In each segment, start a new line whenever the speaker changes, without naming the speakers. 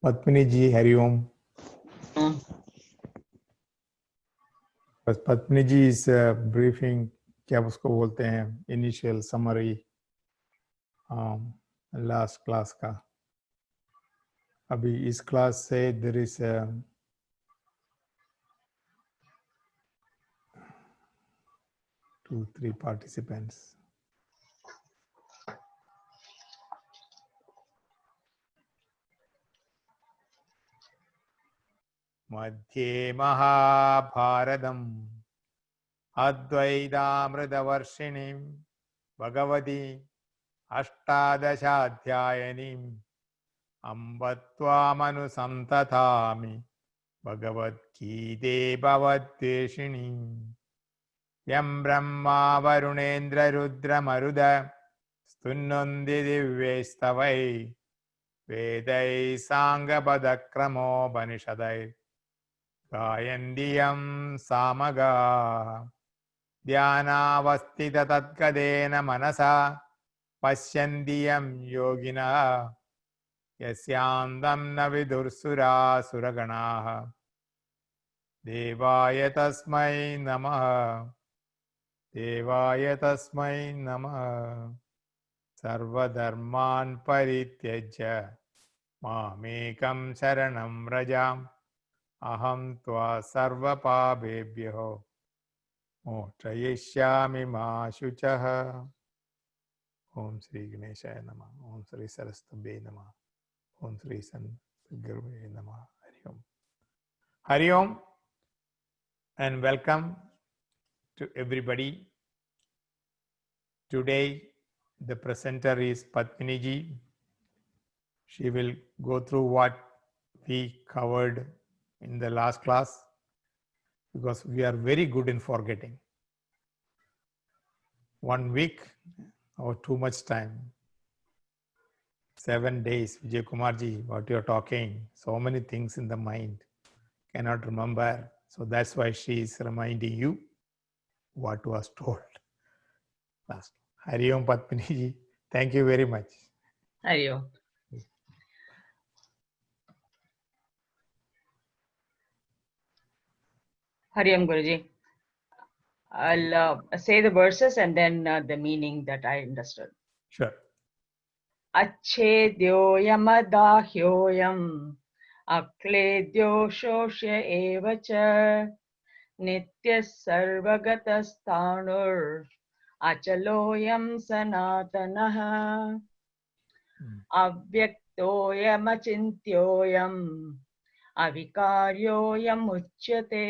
पद्मिनी जी हरिओम। बस पद्मिनी जी इस ब्रीफिंग क्या उसको बोलते हैं, इनिशियल समरी लास्ट क्लास का। अभी इस क्लास से देयर इज 2-3 participants. मध्ये महाभारतम् अद्वैतामृतवर्षिणीं भगवती अष्टादशाध्यायिनीम् अम्ब त्वामनुसन्ततामि भगवद्गीते भवद्वेषिणीम् यं ब्रह्मा वरुणेन्द्ररुद्रमरुद स्तुन्वन्ति दिव्यैस्तवै वेदैः साङ्गपदक्रमोपनिषदै गायन्ति यं सामगाः ध्यानावस्थिततद्गतेन मनसा पश्यन्ति यं योगिनः यस्यान्तं न विदुर्सुरासुरगणाः देवाय तस्मै नमः। देवाय तस्मै नमः। सर्वधर्मान् परित्यज्य मामेकं शरणं व्रज अहं त्वा सर्वपापेभ्यो मोक्षयिष्यामि मा शुचः। ओम श्री गणेशाय नमः। ओम श्री सरस्वती नमः। ओम श्री सद्गुरुवे नमः। हरि ओम। हरि ओम and welcome to everybody. Today the presenter is Padmini ji. She will go through what we covered in the last class, because we are very good in forgetting. 1 week or too much time. 7 days, Vijay Kumar ji, what you are talking, so many things in the mind, cannot remember. So that's why she is reminding you what was told last. Hari Om Padmini ji, thank you very much.
Hari Om. Hari Om Guruji. I'll say the verses and then the meaning that I understood.
Sure.
अच्छेद्योऽयमदाह्योऽयम् अक्लेद्यो शोष्य एव च नित्यः सर्वगतस्थाणुर् अचलोऽयं सनातनः अव्यक्तोऽयमचिन्त्योऽयम् अविकार्योऽयमुच्यते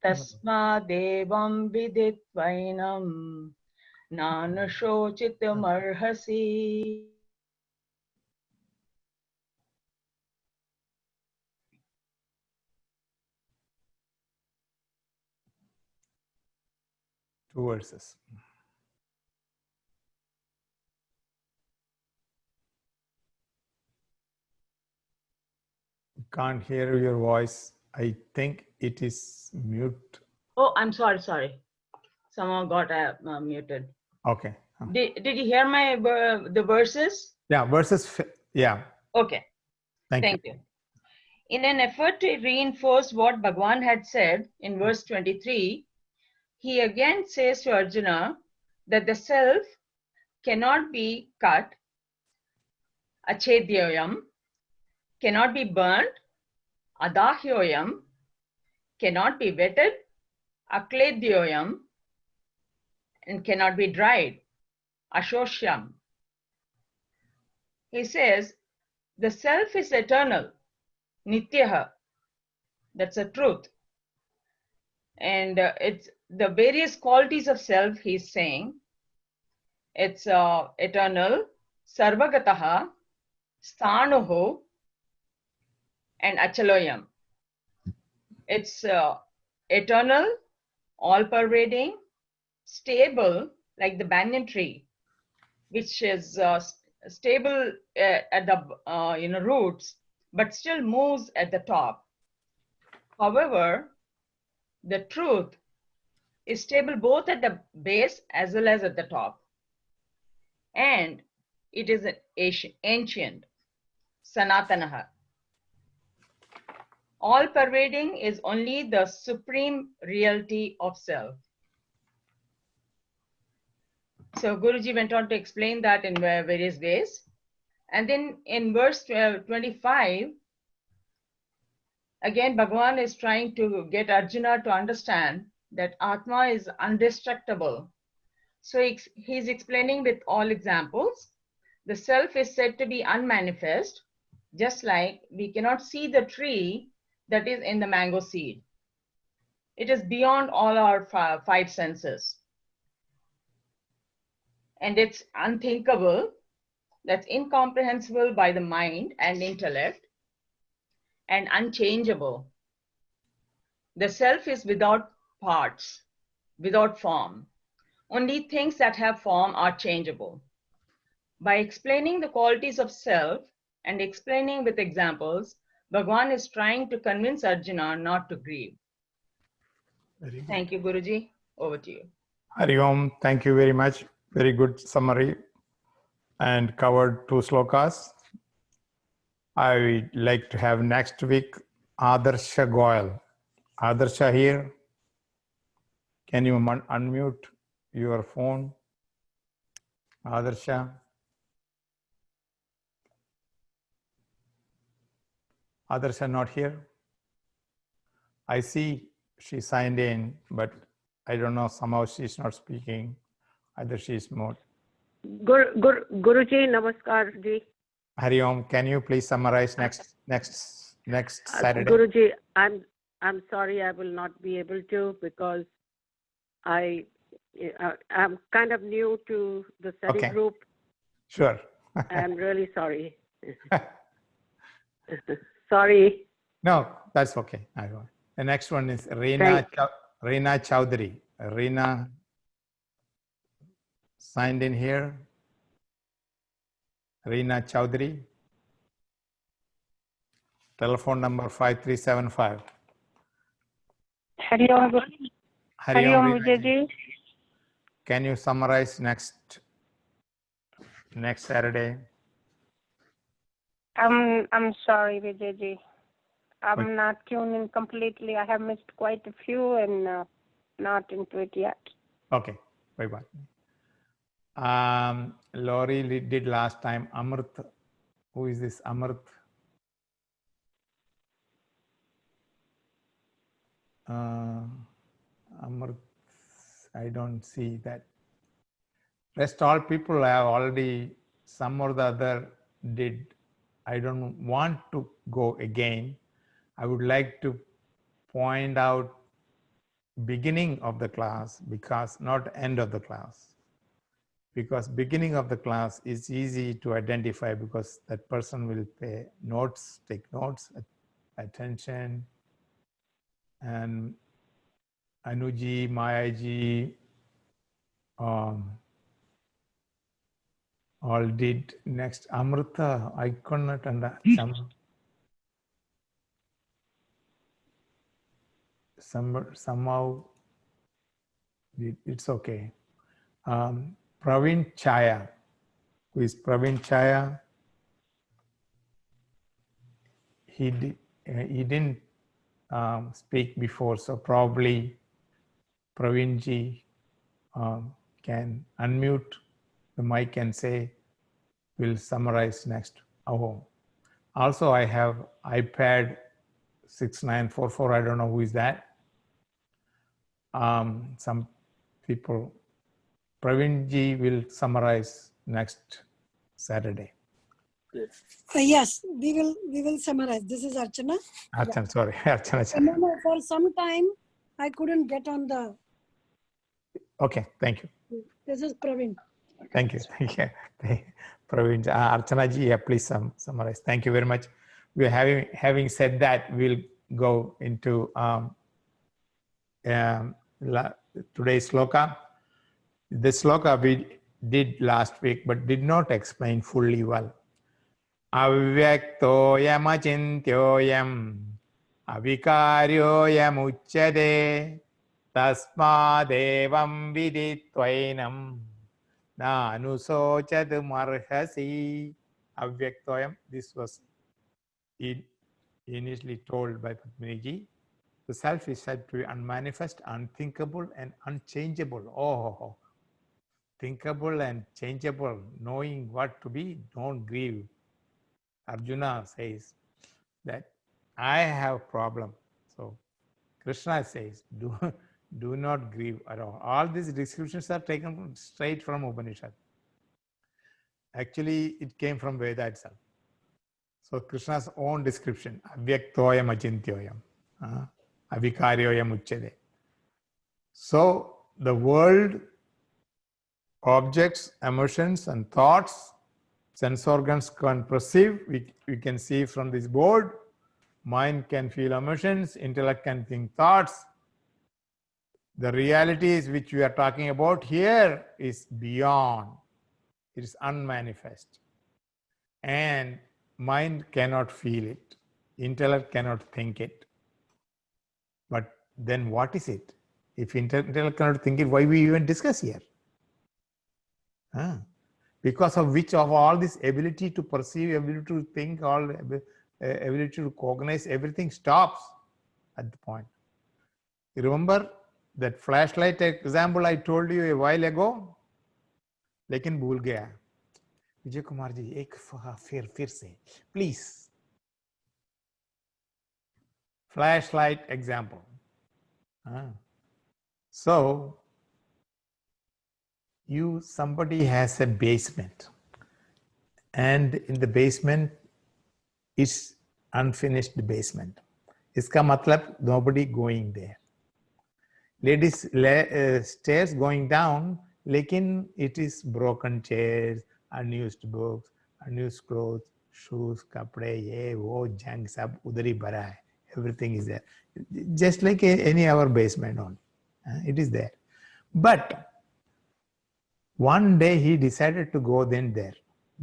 तस्मादेवं विदित्वैनं नानुशोचितुमर्हसि।
Two verses. Can't hear your voice. I think it is mute.
Oh, I'm sorry. Somehow got muted.
Okay.
Did you hear my the verses?
Yeah, verses. Yeah.
Okay. Thank you. In an effort to reinforce what Bhagwan had said in verse 23, he again says to Arjuna that the self cannot be cut, achedyoyam, cannot be burnt, adahyoyam, cannot be wetted, akledyoyam, and cannot be dried, ashoshyam. He says the self is eternal, nityaha, that's a truth. And it's the various qualities of self he's saying. It's eternal, sarvagataha, sthanuhu, and achaloyam. It's eternal, all-pervading, stable, like the banyan tree, which is stable at the roots, but still moves at the top. However, the truth is stable both at the base as well as at the top. And it is ancient, sanatanaha. All pervading is only the supreme reality of self. So Guruji went on to explain that in various ways. And then in verse 25, again, Bhagavan is trying to get Arjuna to understand that Atma is indestructible. So he's explaining with all examples. The self is said to be unmanifest, just like we cannot see the tree that is in the mango seed. It is beyond all our five senses. And it's unthinkable, that's incomprehensible by the mind and intellect, and unchangeable. The self is without parts, without form. Only things that have form are changeable. By explaining the qualities of self and explaining with examples, Bhagavan is trying to convince Arjuna not to grieve.
Very good.
Thank you, Guruji. Over to you.
Hari Om, thank you very much. Very good summary and covered 2 slokas. I would like to have next week Adarsha Goyal. Adarsha here. Can you unmute your phone? Adarsha. Adarsha not here. I see she signed in, but I don't know, somehow she's not speaking. Either she's more.
Guruji, namaskar ji.
Hari Om, can you please summarize next Saturday?
Guruji, I'm sorry I will not be able to because I'm kind of new to the study
Okay.
group.
Sure.
I'm really sorry. Sorry.
No, that's okay. I won't. The next one is Reena Chowdhury. Reena signed in here. Reena Chowdhury. Telephone number 5375.
Hari Om,
Hari Om, Reena
Vijay
ji.
ji.
Can you summarize next Saturday?
I'm sorry, Vijay ji. I'm not tuned in completely. I have missed quite a few and not into it yet.
Okay, bye-bye. Laurie did last time. Amrit. Who is this Amrit? Amrit, I don't see that. Rest all people have already, some or the other did. I don't want to go again. I would like to point out beginning of the class, because not end of the class. Because beginning of the class is easy to identify because that person will take notes, attention, and Anuji, Mayaji, all did. Next, Amrita, I could not understand. Somehow, it's okay. Praveen Chaya. Who is Praveen Chaya? He didn't speak before, so probably Praveen ji can unmute the mic and say, we'll summarize next. Oh, also I have iPad 6944. I don't know who is that. Some people. Praveen ji will summarize next Saturday.
Yes, we will summarize. This is Archana.
Archana, sorry. Archana.
No, for some time, I couldn't get on the...
Okay, thank you.
This is Praveen.
Thank you. Praveen, Archana ji, yeah, please summarize. Thank you very much. We're having said that, we'll go into today's sloka. The sloka we did last week, but did not explain fully well. Avyaktoyam achintyoyam avikaryoyam uchyade tasmadevam viditvainam na anusochad marhasi. Avyaktoyam, this was in initially told by Padmaniji, the self is said to be unmanifest, unthinkable, and unchangeable. Oh, thinkable and changeable, knowing what to be, don't grieve. Arjuna says that I have a problem. So Krishna says, do not grieve at all. All these descriptions are taken straight from Upanishad. Actually, it came from Veda itself. So Krishna's own description, avyaktoyam achintyoyam, avikaryoyam uchyate. So the world, objects, emotions, and thoughts, sense organs can perceive. We can see from this board. Mind can feel emotions, intellect can think thoughts. The realities which we are talking about here is beyond. It is unmanifest. And mind cannot feel it. Intellect cannot think it. But then what is it? If intellect cannot think it, why we even discuss here? Because of which of all this ability to perceive, ability to think, all ability to recognize, everything stops at the point. You remember that flashlight example I told you a while ago? लेकिन भूल गया. विजय कुमार जी एक फिर से please. Flashlight example. So somebody has a basement, and in the basement is unfinished basement. इसका मतलब nobody going there. Ladies stairs going down, लेकिन it is broken chairs, unused books, unused clothes, shoes, कपड़े, ये वो जंग सब उधर ही भरा है. Everything is there, just like any other basement on. It is there. But one day he decided to go then there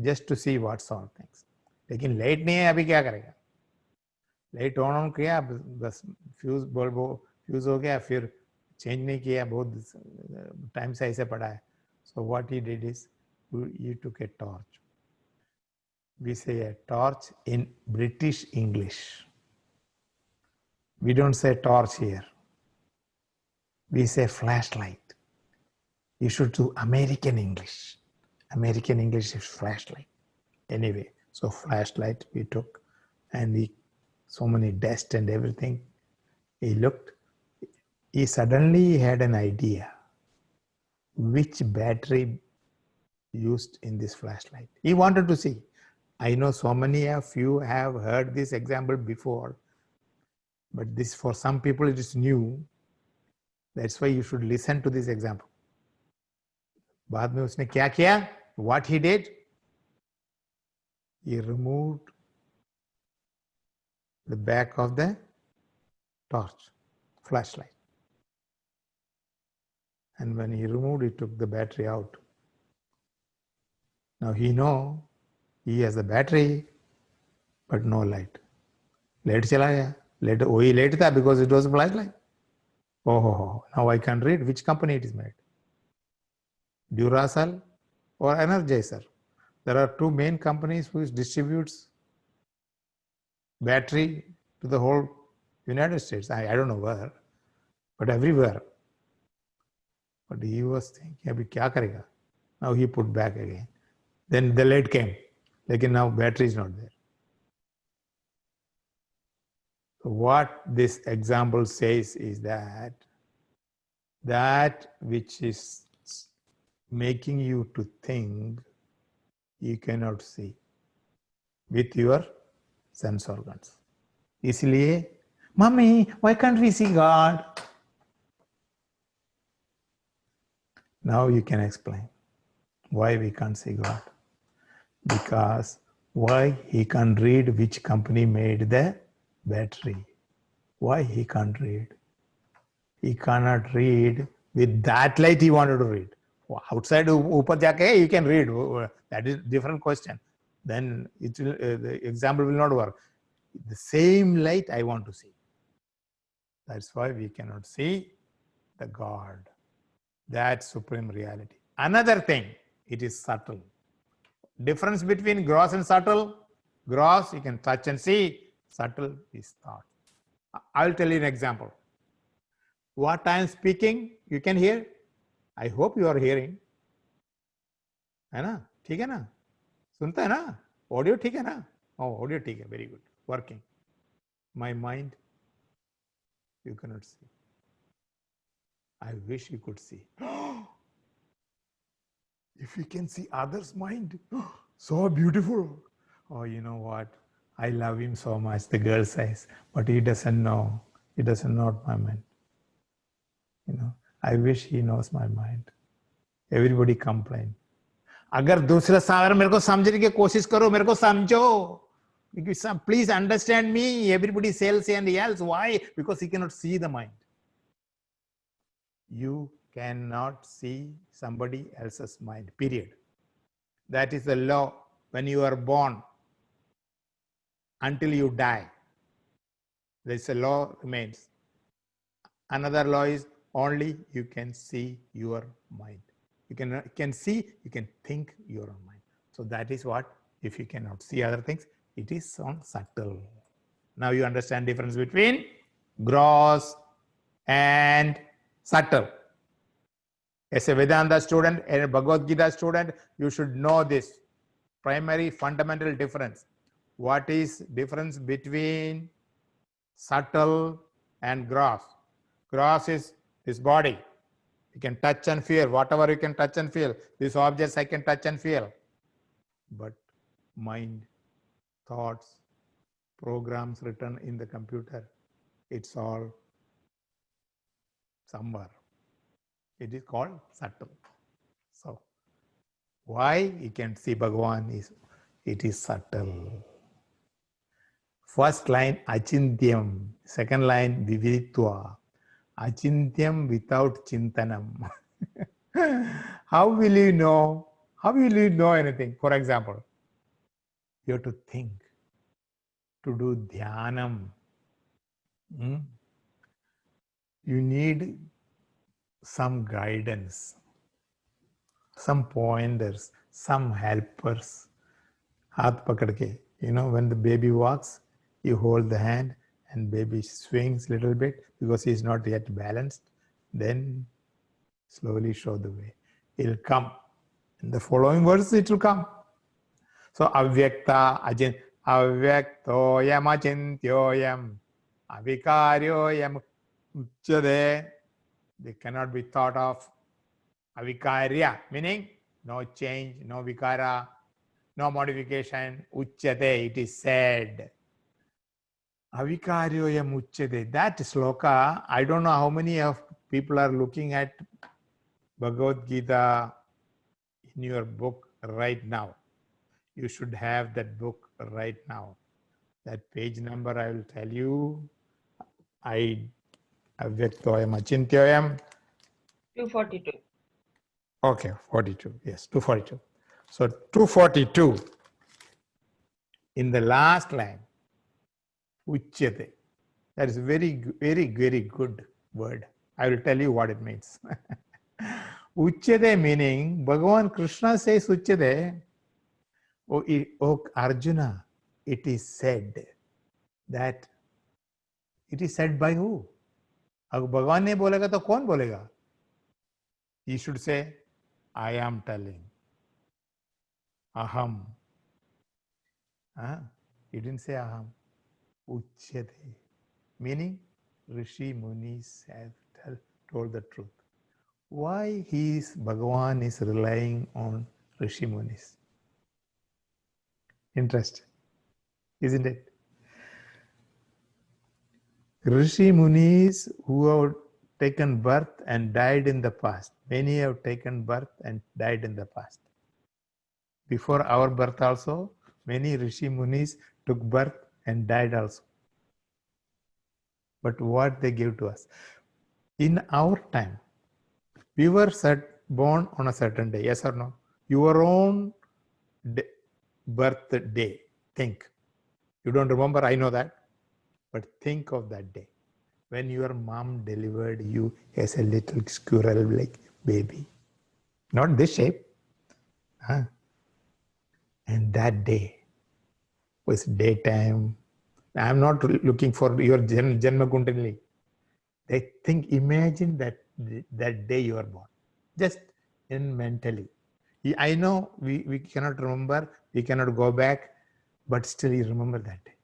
just to see what's all things. लेकिन light नहीं है, अभी क्या करेगा? लाइट ऑन किया, बस फ्यूज फ्यूज हो गया, फिर चेंज नहीं किया, बहुत टाइम से ऐसे पड़ा है. So what he did is he took a torch. We say a torch in British English. We don't say torch here. We say flashlight. You should do American English. American English is flashlight. Anyway, so flashlight we took, and so many dust and everything. He looked. He suddenly had an idea. Which battery used in this flashlight? He wanted to see. I know so many of you have heard this example before, but this for some people it is new. That's why you should listen to this example. बाद में उसने क्या किया? What he did? He removed the back of the torch, flashlight. And when he removed, he took the battery out. Now he has the battery, but no light. Light चला गया. Light वही light था because it was a flashlight. Oh, now I can read which company it is made. Duracell or Energizer. There are two main companies which distributes battery to the whole United States. I don't know where, but everywhere. But he was thinking, abhi kya karega? Now he put back again. Then the light came. Lekin now battery is not there. So what this example says is that which is making you to think, you cannot see with your sense organs. इसलिए, Mommy, why can't we see God? Now you can explain why we can't see God. Because why he can't read which company made the battery. Why he can't read? He cannot read with that light he wanted to read. Outside ऊपर जाके you can read. That is different question. Then it will, the example will not work. The same light I want to see. That's why we cannot see the God. That supreme reality. Another thing, it is subtle. Difference between gross and subtle. Gross you can touch and see. Subtle is thought. I'll tell you an example. What I am speaking, you can hear. I hope you are hearing. है ना? ठीक है ना? सुनता है ना? Audio ठीक है ना? Oh, audio ठीक है. Very good. Working. My mind, you cannot see. I wish you could see. If you can see others' mind, so beautiful. Oh, you know what? I love him so much, the girl says, but he doesn't know. He doesn't know my mind. You know, I wish he knows my mind. Everybody complain. अगर दूसरा सागर मेरे को समझने की कोशिश करो, मेरे को समझो. Please understand me. Everybody sells and yells. Why? Because he cannot see the mind. You cannot see somebody else's mind, period. That is the law when you are born until you die. This law remains. Another law is only you can see your mind. You can see, you can think your own mind. So that is what, if you cannot see other things, it is on subtle. Now you understand difference between gross and subtle. As a Vedanta student and a Bhagavad Gita student, you should know this primary fundamental difference. What is difference between subtle and gross? Gross is this body. You can touch and feel, whatever you can touch and feel. These objects I can touch and feel. But mind, thoughts, programs written in the computer, it's all somewhere. It is called subtle. So, why you can see Bhagavan is, it is subtle. First line, Achintyam. Second line, Vividitva. Achintyam without chintanam. How will you know? How will you know anything? For example, you have to think, to do dhyanam. You need some guidance, some pointers, some helpers. Haath pakad ke. You know, when the baby walks, you hold the hand and baby swings a little bit because he is not yet balanced. Then slowly show the way. It will come. In the following verse, it will come. So, avyakta, ajin, avyaktoyam achintyoyam, avikaryoyam uchyade. They cannot be thought of. Avikarya, meaning no change, no vikara, no modification. Uchyate, it is said. Avikaryoyam uchyate. That sloka, I don't know how many of people are looking at Bhagavad Gita in your book right now. You should have that book right now. That page number I will tell you. Avyaktoyam achintyoyam.
242.
Okay, 42. Yes, 242. So 242. In the last line, uchyate. That is very, very, very good word. I will tell you what it means. Uchyate meaning, Bhagavan Krishna says uchyate. Oh Arjuna, it is said that. It is said by who? अगर भगवान नहीं बोलेगा तो कौन बोलेगा? He should say, I am telling. Aham. He didn't say aham. Uchyate. Meaning, Rishi Munis have told the truth. Why Bhagavan is relying on Rishi Munis? Interesting, isn't it? Rishi Munis who have taken birth and died in the past. Many have taken birth and died in the past. Before our birth also, many Rishi Munis took birth and died also. But what they give to us? In our time, we were born on a certain day, yes or no? Your own birthday, think. You don't remember, I know that. But think of that day when your mom delivered you as a little squirrel like baby. Not this shape. And that day was daytime, I'm not looking for your Janma Kundalini. They think, imagine that day you are born. Just in mentally. I know we cannot remember, we cannot go back, but still you remember that day.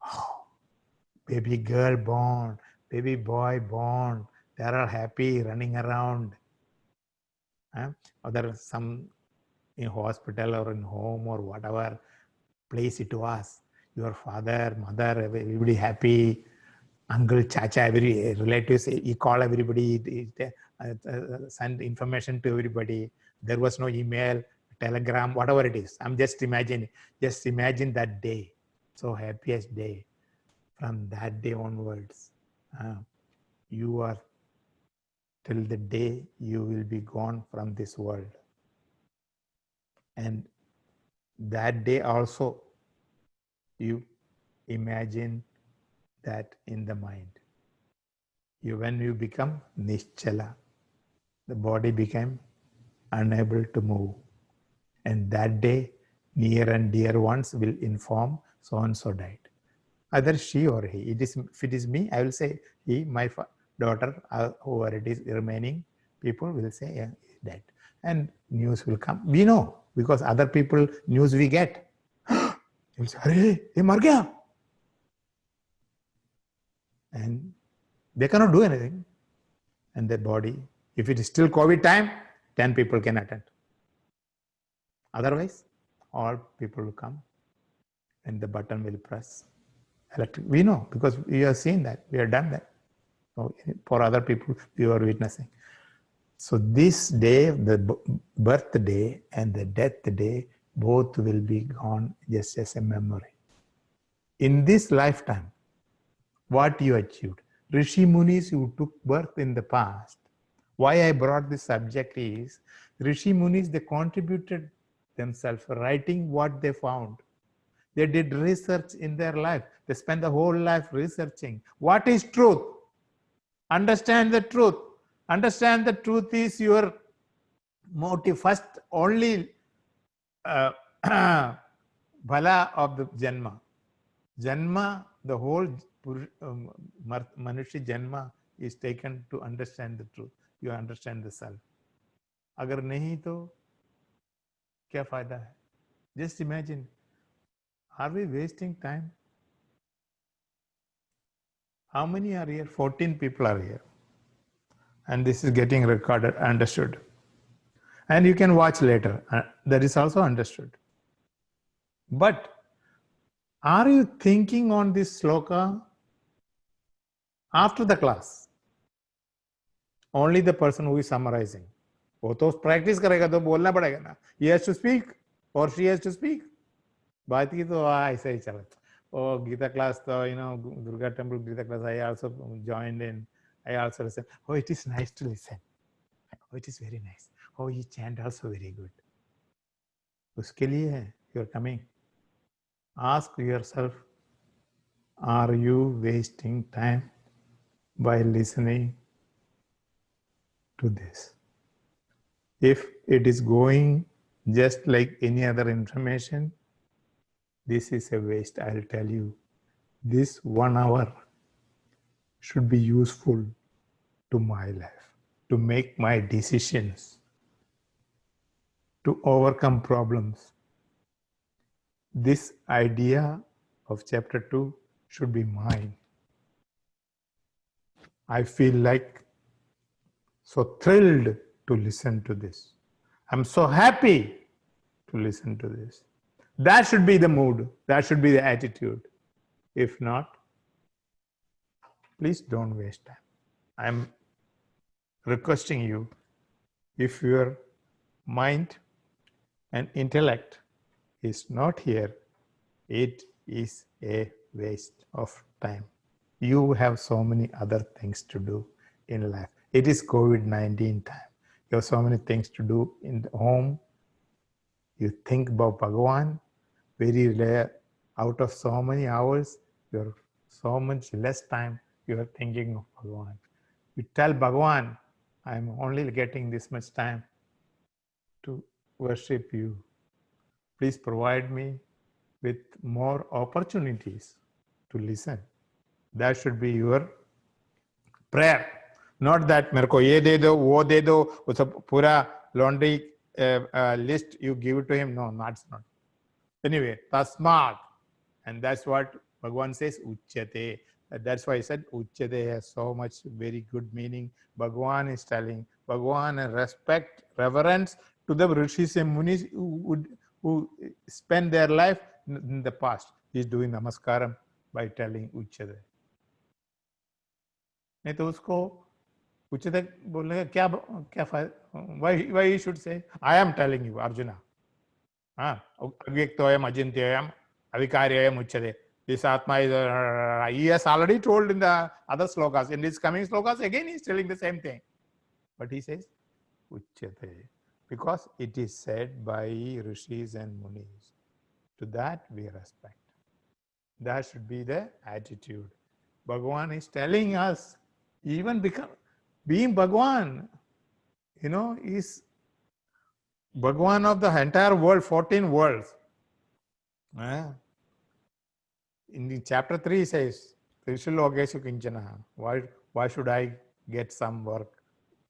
Oh, baby girl born, baby boy born. They are all happy, running around. Or there are some in hospital or in home or whatever place it was. Your father, mother, everybody happy. Uncle, chacha, every relatives, he call everybody, send information to everybody. There was no email, telegram, whatever it is. I'm just imagining. Just imagine that day. So happiest day. From that day onwards, you are till the day you will be gone from this world. And that day also, you imagine that in the mind. When you become nischala, the body became unable to move. And that day, near and dear ones will inform so and so died. Either she or he. If it is me, I will say he, my daughter, whoever it is remaining, people will say, yeah, he's dead. And news will come. We know, because other people, news we get. They'll say, "Arey, he mar gaya." And they cannot do anything. And their body, if it is still COVID time, 10 people can attend. Otherwise, all people will come and the button will press. Electric. We know, because we have seen that. We have done that. So for other people, we were witnessing. So this day, the birthday and the death day, both will be gone just as a memory. In this lifetime, what you achieved. Rishi Munis who took birth in the past. Why I brought this subject is, Rishi Munis, they contributed themselves, writing what they found. They did research in their life. They spent the whole life researching. What is truth? Understand the truth. Understand the truth is your motive. First, only bhala of the Janma. Janma, the whole Manushya Janma is taken to understand the truth. You understand the self. अगर नहीं तो क्या फायदा है? Just imagine. Are we wasting time? How many are here? 14 people are here. And this is getting recorded, understood. And you can watch later. That is also understood. But are you thinking on this sloka after the class? Only the person who is summarizing. वो तो practice करेगा तो बोलना पड़ेगा ना. He has to speak or she has to speak. बात की तो ऐसे ही चला. Oh, Gita class, Durga Temple Gita class, I also joined in. I also listened. Oh, it is nice to listen. Oh, it is very nice. Oh, you chant also very good. उसके लिए है, you are coming. Ask yourself, are you wasting time by listening to this? If it is going just like any other information, this is a waste, I'll tell you. This 1 hour should be useful to my life, to make my decisions, to overcome problems. This idea of chapter 2 should be mine. I feel like so thrilled to listen to this. I'm so happy to listen to this. That should be the mood. That should be the attitude. If not, please don't waste time. I'm requesting you, if your mind and intellect is not here, it is a waste of time. You have so many other things to do in life. It is COVID-19 time. You have so many things to do in the home. You think about Bhagavan, very rare. Out of so many hours, you're so much less time you are thinking of Bhagavan. You tell Bhagavan, I'm only getting this much time to worship you. Please provide me with more opportunities to listen. That should be your prayer. Not that मेरे को ये दे दो, वो दे दो, वो सब पूरा laundry list you give it to him. No, that's not. Anyway, tasmat. And that's what Bhagavan says, uchyate. That's why I said uchyate has so much very good meaning. Bhagavan is telling, Bhagavan respect, reverence to the rishis and munis who spend their life in the past. He's doing namaskaram by telling uchyate. नहीं तो उसको uchyate बोलने का क्या फायदा? Why you should say, I am telling you, Arjuna. Avyaktoyam ajintyayam avikaryayam uchyate. This Atma is, he has already told in the other slokas. In these coming slokas, again he is telling the same thing. But he says, uchyate. Because it is said by rishis and munis. To that we respect. That should be the attitude. Bhagavan is telling us, even being Bhagavan, is Bhagavan of the entire world, 14 worlds. In the chapter 3 he says, why should I get some work?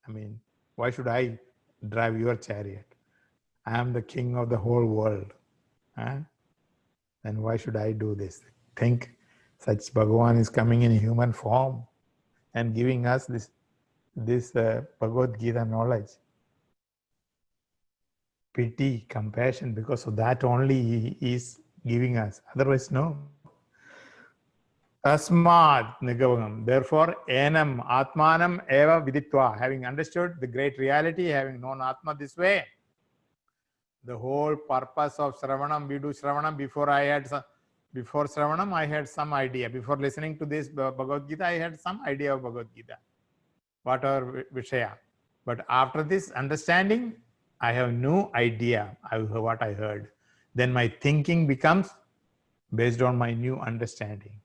I mean, why should I drive your chariot? I am the king of the whole world. Then why should I do this? Think such Bhagavan is coming in human form and giving us this Bhagavad Gita knowledge. Pity, compassion, because of that only he is giving us. Otherwise, no. Tasmad nigavagam. Therefore, enam atmanam eva viditva. Having understood the great reality, having known Atma this way, the whole purpose of Shravanam, we do Shravanam. Before Shravanam, I had some idea. Before listening to this Bhagavad Gita, I had some idea of Bhagavad Gita. What are Vishaya? But after this understanding, I have no idea what I heard. Then my thinking becomes based on my new understanding.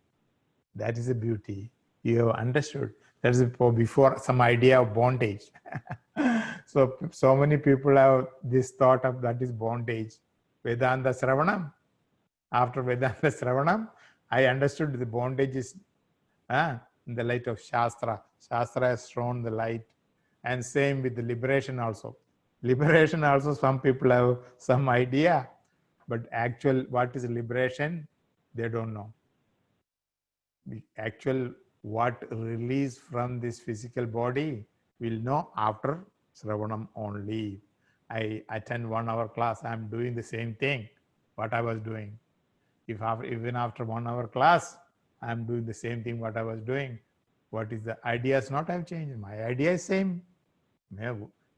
That is the beauty. You have understood. That is before some idea of bondage. So many people have this thought of that is bondage. Vedanta Shravanam. After Vedanta Shravanam, I understood the bondage is in the light of Shastra. Shastra has shown the light. And same with the liberation also. Liberation also, some people have some idea. But actual, what is liberation? They don't know. The actual what release from this physical body will know after Shravanam only. I attend 1 hour class, I am doing the same thing, what I was doing. Even after 1 hour class, I am doing the same thing what I was doing. What is the ideas not have changed? My idea is same.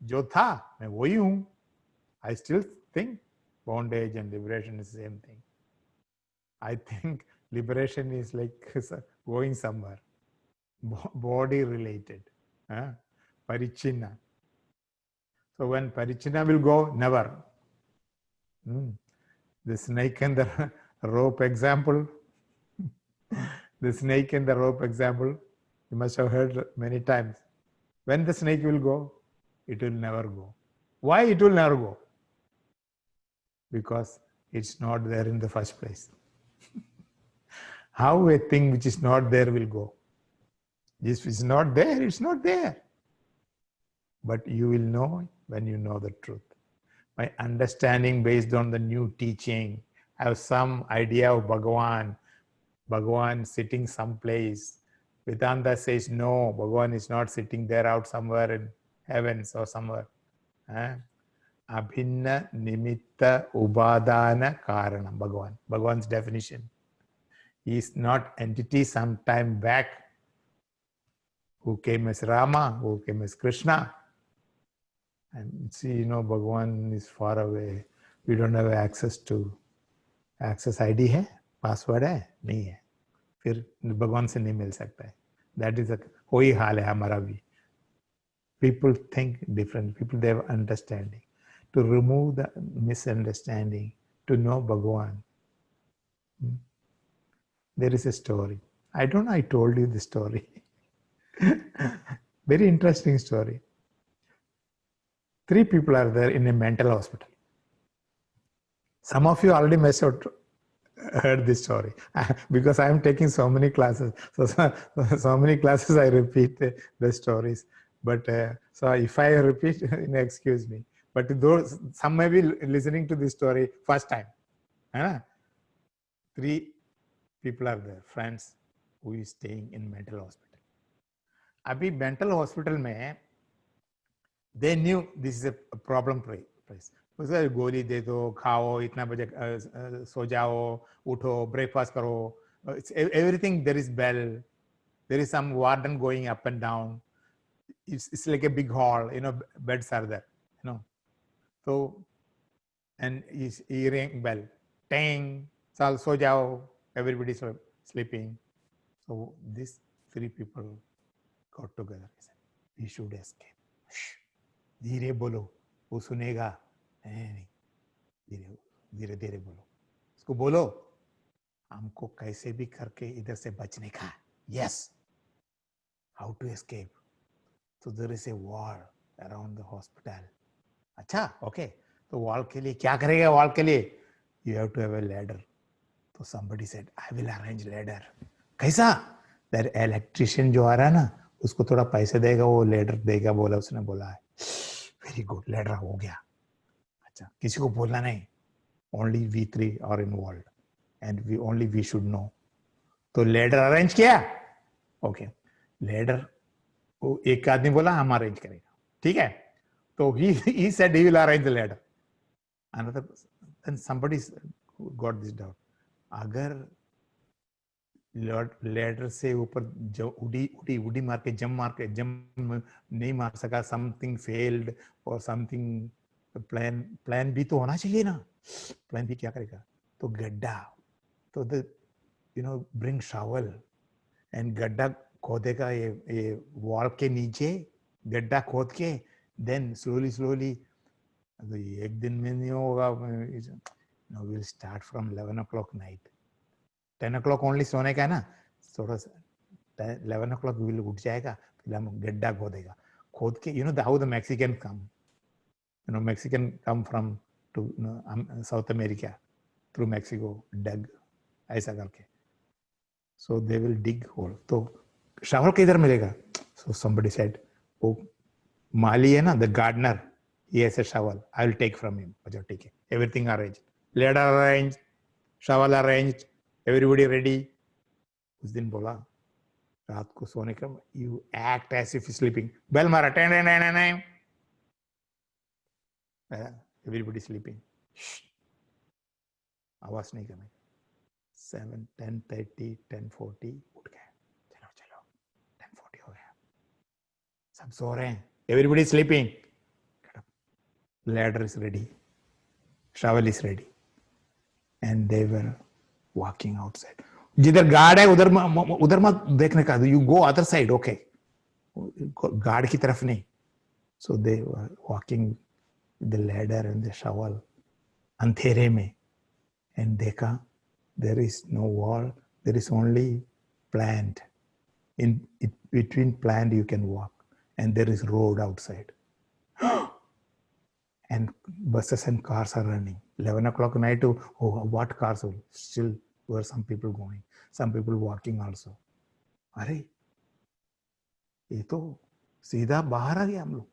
जो था मैं वही हूँ. I still think bondage and liberation is the same thing. I think liberation is like going somewhere, body related, parichinna. So when parichinna will go, never. The snake and the rope example. The snake and the rope example, you must have heard many times. When the snake will go, it will never go. Why it will never go? Because it's not there in the first place. How a thing which is not there will go? This is not there, it's not there. But you will know when you know the truth. My understanding based on the new teaching, I have some idea of Bhagavan. Bhagavan sitting someplace. Vedanta says no, Bhagavan is not sitting there out somewhere in heavens or somewhere. Abhinna nimitta ubadana karanam. Bhagavan's definition. He is not entity some time back who came as Rama, who came as Krishna. And see, Bhagavan is far away. We don't have access ID है, password है, नहीं है. फिर भगवान से नहीं मिल सकता है. That is वही हाल है हमारा भी. People think different. People, they have understanding. To remove the misunderstanding, to know Bhagavan. There is a story. I don't know, I told you the story. Very interesting story. 3 people are there in a mental hospital. Some of you already must have heard this story because I am taking so many classes. So many classes I repeat the stories. But so if I repeat, excuse me. But those some may be listening to this story first time. Huh? 3 people are there, friends who is staying in mental hospital. Abhi mental hospital mein, they knew this is a problem place. गोली दे दो, खाओ, इतना बजे सो जाओ, उठो, breakfast करो. It's everything. There is bell. There is some warden going up and down. It's like a big hall. Beds are there. So and he rang bell. Tang. Sal so jao. Everybody's sleeping. So these 3 people got together. He said, we should escape. धीरे बोलो, वो सुनेगा. नहीं, धीरे धीरे बोलो. उसको बोलो, हमको कैसे भी करके इधर से बचने का. Yes. How to escape? So there is a wall around the hospital. अच्छा, okay. तो wall के लिए क्या करेगा wall के लिए? You have to have a ladder. So somebody said, I will arrange ladder. कैसा? That electrician जो आ रहा है ना, उसको थोड़ा पैसे देगा, वो ladder देगा, बोला उसने बोला है. Very good, ladder हो गया. अच्छा, किसी को बोलना नहीं. Only we 3 are involved, and we should know. तो ladder arrange किया. Okay, ladder वो एक आदमी बोला हम arrange करेगा. ठीक है? तो he said he will arrange the ladder. Another person. Then somebody got this doubt. अगर ladder से ऊपर उड़ी मार के जंप नहीं मार सका, something failed or something, plan भी तो होना चाहिए ना. Plan भी क्या करेगा? तो गड्ढा. तो bring shovel and गड्ढा खोदेगा ये wall के नीचे गड्ढा खोद के, then slowly एक दिन में नहीं होगा. We'll start from 11 o'clock night. 10 o'clock only सोने का है ना, थोड़ा 11 o'clock will उठ जाएगा, फिर हम गड्ढा खोदेगा, खोद के how the Mexican come. Mexican come from to South America through Mexico, dug ऐसा करके. So they will dig hole. तो shovel किधर मिलेगा? So somebody said, वो माली है ना, the gardener, he has a shovel. I will take from him. अच्छा ठीक है, everything arranged, ladder arranged, shovel arranged, everybody ready. उस दिन बोला रात को सोने का, you act as if sleeping. Bell मारा, 10. Everybody sleeping. आवाज नहीं करने. 7, 10:30, 10:40 उठ गए. चलो 10:40 हो गया. सब सो रहे हैं. Everybody sleeping. Ladder is ready. Shovel is ready. And they were walking outside. जिधर गार्ड है उधर मत देखने का. You go other side, okay. Guard की तरफ नहीं. So they were walking with the ladder and the shovel अंधेरे में, and देखा there is no wall, there is only plant. In between plant you can walk, and there is road outside. And buses and cars are running. 11 o'clock night, what cars? Still were some people going, some people walking also. अरे ये तो सीधा बाहर आ गया हम लोग.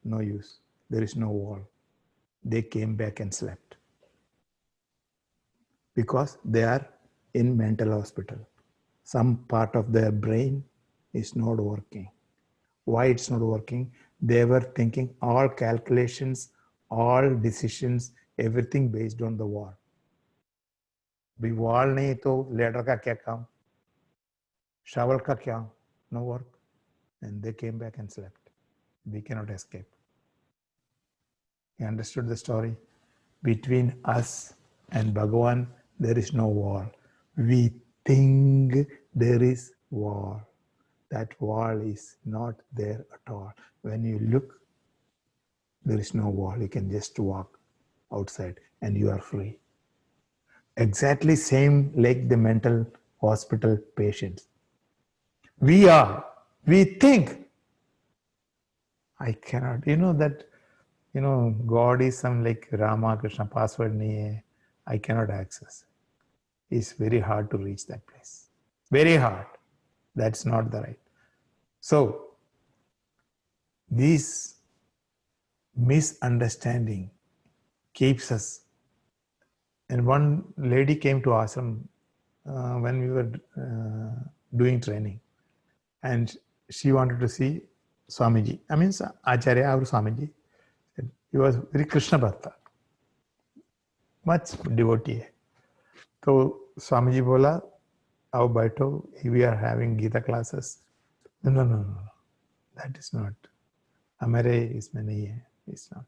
No use. There is no wall. They came back and slept because they are in mental hospital. Some part of their brain is not working. Why it's not working? They were thinking all calculations, all decisions, everything based on the wall. भी wall नहीं तो ladder का क्या काम? Shovel का क्या? No work. And they came back and slept. We cannot escape. You understood the story? Between us and Bhagavan, there is no wall. We think there is wall. That wall is not there at all. When you look, there is no wall. You can just walk outside and you are free. Exactly same like the mental hospital patients. We think, I cannot, that God is some like Rama, Krishna, password nahi hai, I cannot access. It's very hard to reach that place. Very hard. That's not the right. So, this misunderstanding keeps us. And one lady came to ashram when we were doing training, and she wanted to see Swamiji. I mean, Acharya or Swamiji. He was very Krishna Bhakta, much devotee. So Swamiji bola, आओ बैठो, we are having Gita classes. No. That is not. हमारे इसमें नहीं है. It's not.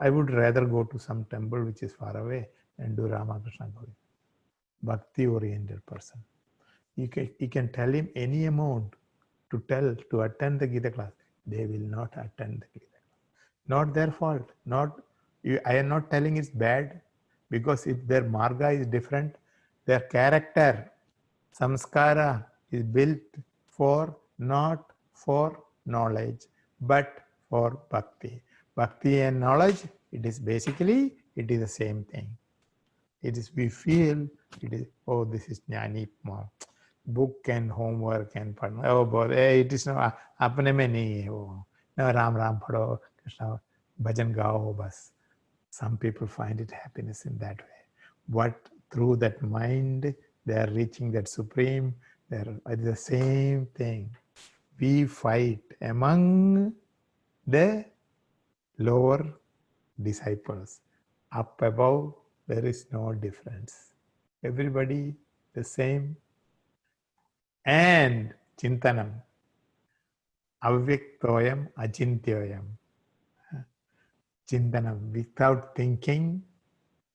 I would rather go to some temple which is far away and do Ramakrishna Govinda. Bhakti oriented person. You can tell him any amount to attend the Gita class. They will not attend the Gita class. Not their fault. I am not telling it's bad, because if their marga is different, their character, samskara is built not for knowledge, but for bhakti. Bhakti and knowledge, it is the same thing. It is, we feel, it is, oh, this is jnani book and homework and padna. Oh, boy, it is not, apne mein nahi hai wo. No, Ram padho, Krishna, bhajan gao, bas. Some people find it happiness in that way. But through that mind, they are reaching that supreme, they are the same thing. We fight among the lower disciples. Up above, there is no difference. Everybody the same. And Chintanam, Avyaktoyam, Achintyoyam. Chintanam, without thinking,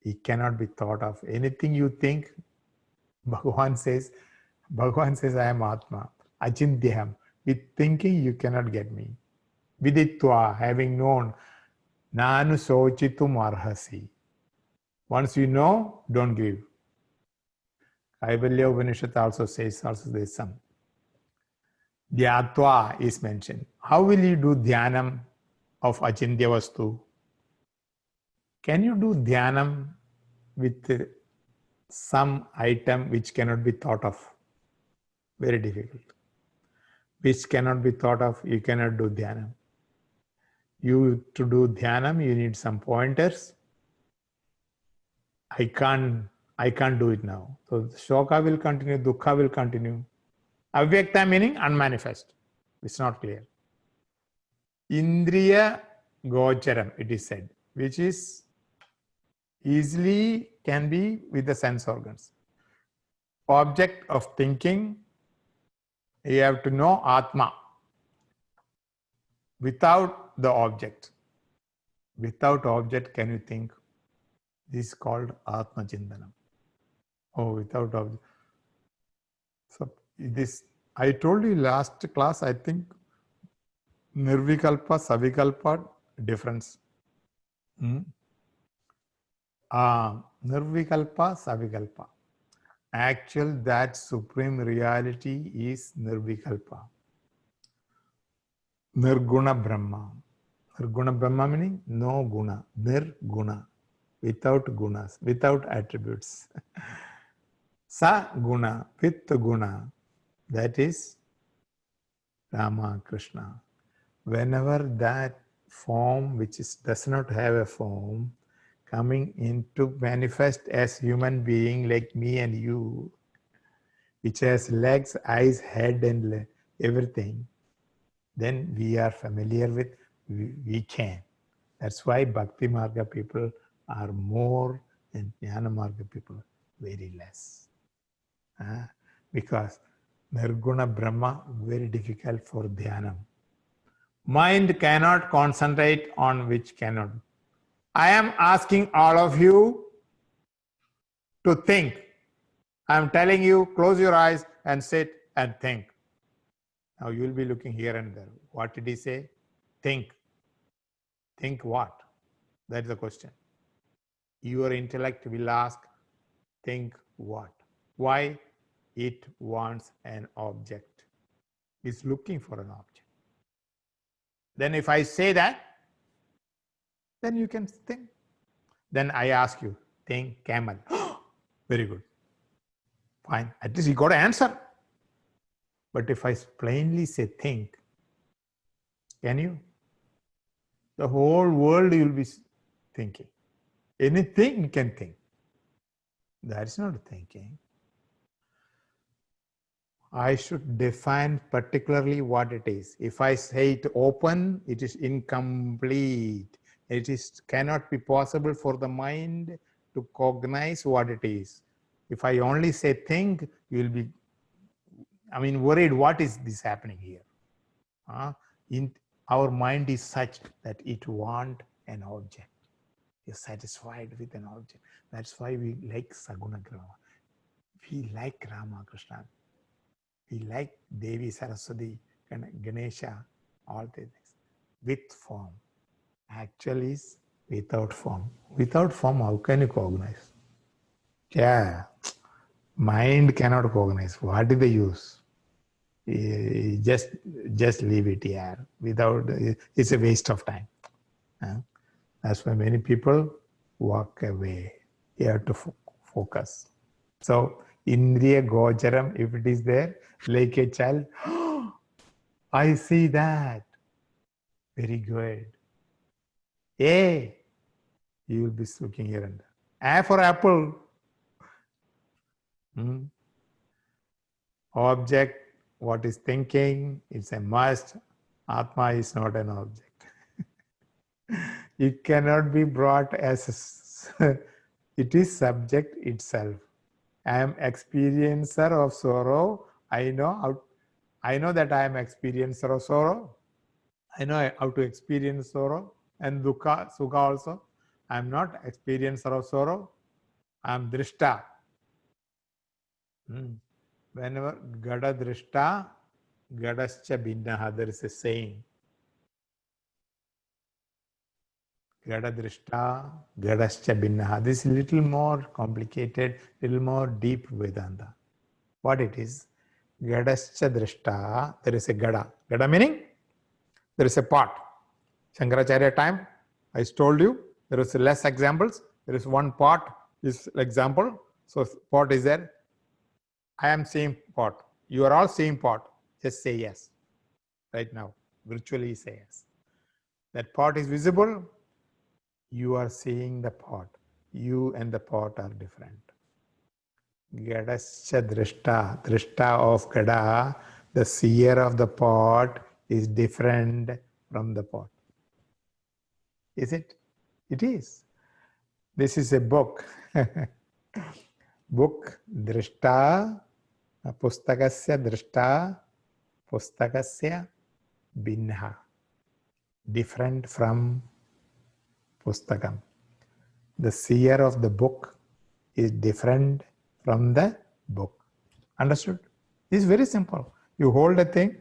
it cannot be thought of. Anything you think, Bhagavan says, I am Atma. Achintyam. With thinking, you cannot get me. Viditva, having known, Nanu sochitum arhasi. Once you know, don't give. Kaivalya Upanishad also says, there's some. Dhyatva is mentioned. How will you do dhyanam of Achintya Vastu? Can you do dhyanam with some item which cannot be thought of? Very difficult. Which cannot be thought of, you cannot do dhyanam. To do dhyanam, you need some pointers. I can't do it now. So shoka will continue, dukkha will continue. Avyakta meaning unmanifest. It's not clear. Indriya gocharam, it is said, which is easily can be with the sense organs. Object of thinking, you have to know Atma. Without the object. Without object, can you think? This is called Atma Chintanam. Oh, without object. So this, I told you last class, I think, Nirvikalpa, Savikalpa, difference. Nirvikalpa, Savikalpa. Actual, that supreme reality is Nirvikalpa. Nirguna Brahma. Nirguna Brahma meaning no guna. Nirguna. Without gunas, without attributes. Sa guna, with guna. That is Rama, Krishna. Whenever that form which does not have a form coming into manifest as human being like me and you, which has legs, eyes, head and everything, then we are familiar with, we can. That's why Bhakti Marga people are more and Jnana Marga people very less. Because Nirguna Brahma, very difficult for Dhyanam. Mind cannot concentrate on which cannot. I am asking all of you to think. I am telling you, close your eyes and sit and think. Now you will be looking here and there. What did he say? Think. Think what? That is the question. Your intellect will ask, think what? Why? It wants an object. It's looking for an object. Then if I say that, then you can think. Then I ask you, think camel. Very good. Fine. At least you got an answer. But if I plainly say think, can you? The whole world you will be thinking. Anything you can think. That is not thinking. I should define particularly what it is. If I say it open, it is incomplete. It cannot be possible for the mind to cognize what it is. If I only say think, you will be, worried, what is this happening here? Our mind is such that it wants an object. Is satisfied with an object. That's why we like Saguna Grama. We like Rama Krishna. We like Devi Saraswati and Ganesha, all these things. With form. Actually is without form. Without form, how can you cognize? Yeah. Mind cannot cognize. What is the use? Just leave it here. It's a waste of time. That's why many people walk away. You have to focus. So, Indriya Gocharam, if it is there, like a child, I see that. Very good. A, you will be looking here and there. A for apple. Object, what is thinking, it's a must. Atma is not an object. It cannot be brought as it is subject itself. I am experiencer of sorrow. I know that I am experiencer of sorrow. I know how to experience sorrow and dukkha, sukha also. I am not experiencer of sorrow. I am drishta. Whenever gada drishta, gadascha binnaha, there is a saying. Gada drishta, gadascha binnaha. This is a little more complicated, little more deep Vedanta. What it is? Gadascha drishta, there is a gada. Gada meaning? There is a pot. Shankaracharya time, I told you, there is less examples. There is one pot is example. So pot is there. I am seeing pot. You are all seeing pot. Just say yes. Right now. Virtually say yes. That pot is visible. You are seeing the pot. You and the pot are different. Gadascha drishta. Drishta of gada, the seer of the pot is different from the pot. Is it? It is. This is a book. Book, drishta, pustakasya drishta, pustakasya binha. Different from pustakam. The seer of the book is different from the book. Understood? It's very simple. You hold a thing,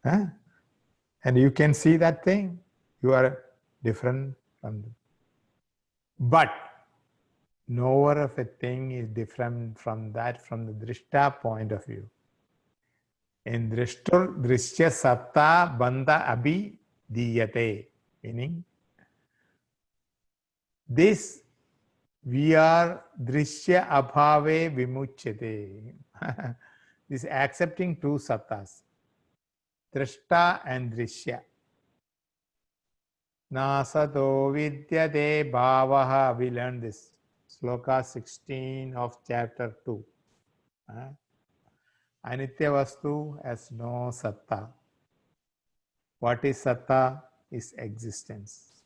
and you can see that thing. You are different from them. But knower of a thing is different from that, from the drishta point of view. In drishtur drishya satta bandha abhi diyate, meaning this we are drishya abhave vimuchyate. This accepting two sattas, drishta and drishya. Nasato vidyate bhavaha. We learned this. Sloka 16 of chapter 2. Anitya vastu has no satta. What is satta? Is existence.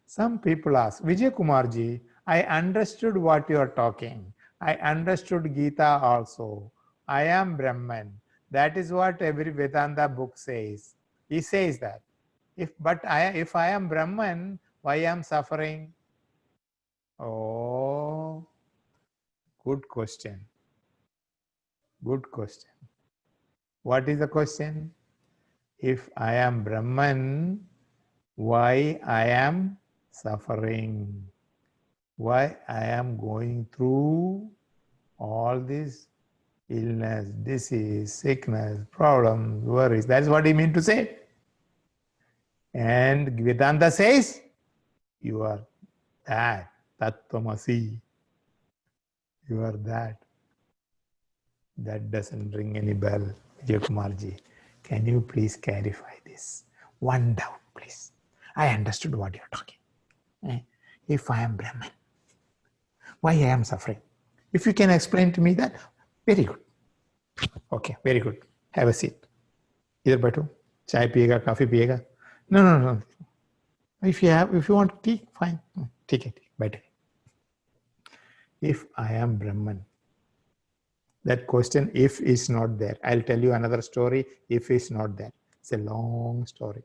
Some people ask, Vijay Kumarji, I understood what you are talking. I understood Gita also. I am Brahman. That is what every Vedanta book says. He says that. If I am Brahman, why I am suffering? Oh, good question. Good question. What is the question? If I am Brahman, why I am suffering? Why I am going through all this illness, disease, sickness, problems, worries? That's what he meant to say. And Vedanta says, you are that, Tattvamasi. You are that. That doesn't ring any bell, Vijay Kumarji. Can you please clarify this? One doubt, please. I understood what you're talking. If I am Brahman, why I am suffering? If you can explain to me that, very good. Okay, very good. Have a seat. Idhar baitho. Chai piyega, coffee piyega? No. If you want tea, fine. Take it. Better. If I am Brahman, that question, if is not there. I'll tell you another story. If is not there. It's a long story.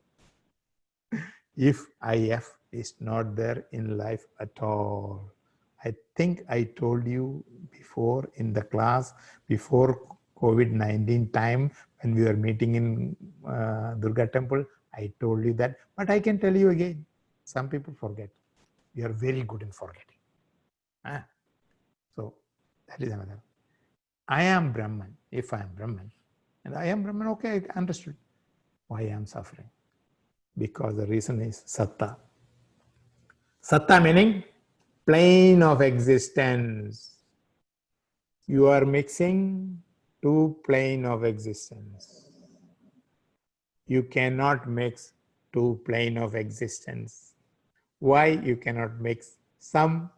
If IF is not there in life at all. I think I told you before in the class, before COVID-19 time, when we were meeting in Durga temple, I told you that, but I can tell you again. Some people forget. We are very good in forgetting. So that is another. I am Brahman, if I am Brahman. And I am Brahman, okay, I understood why I am suffering. Because the reason is Satta. Satta meaning plane of existence. You are mixing two plane of existence. You cannot mix two plane of existence. Why you cannot mix?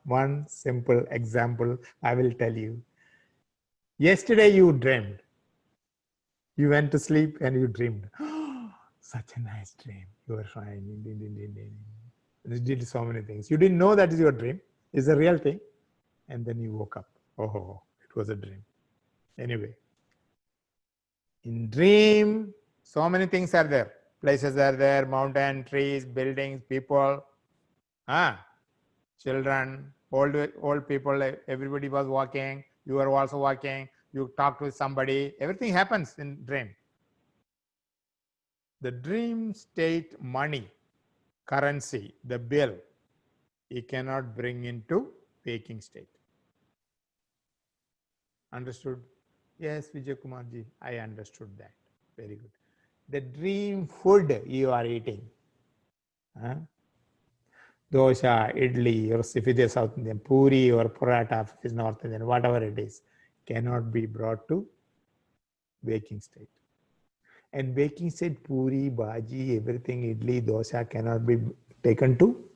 One simple example I will tell you. Yesterday you dreamed. You went to sleep and you dreamed. Such a nice dream. You were fine. You did so many things. You didn't know that is your dream. It's a real thing. And then you woke up. Oh, it was a dream. Anyway, in dream, so many things are there. Places are there, mountain, trees, buildings, people, children, old people, everybody was walking. You were also walking. You talked with somebody. Everything happens in dream. The dream state money, currency, the bill, you cannot bring into waking state. Understood? Yes, Vijay Kumarji, I understood that. Very good. The dream food you are eating, dosha, idli, or if it is South Indian, puri or paratha, if it is North Indian, whatever it is, cannot be brought to waking state. And waking state, puri, bhaji, everything, idli, dosha cannot be taken to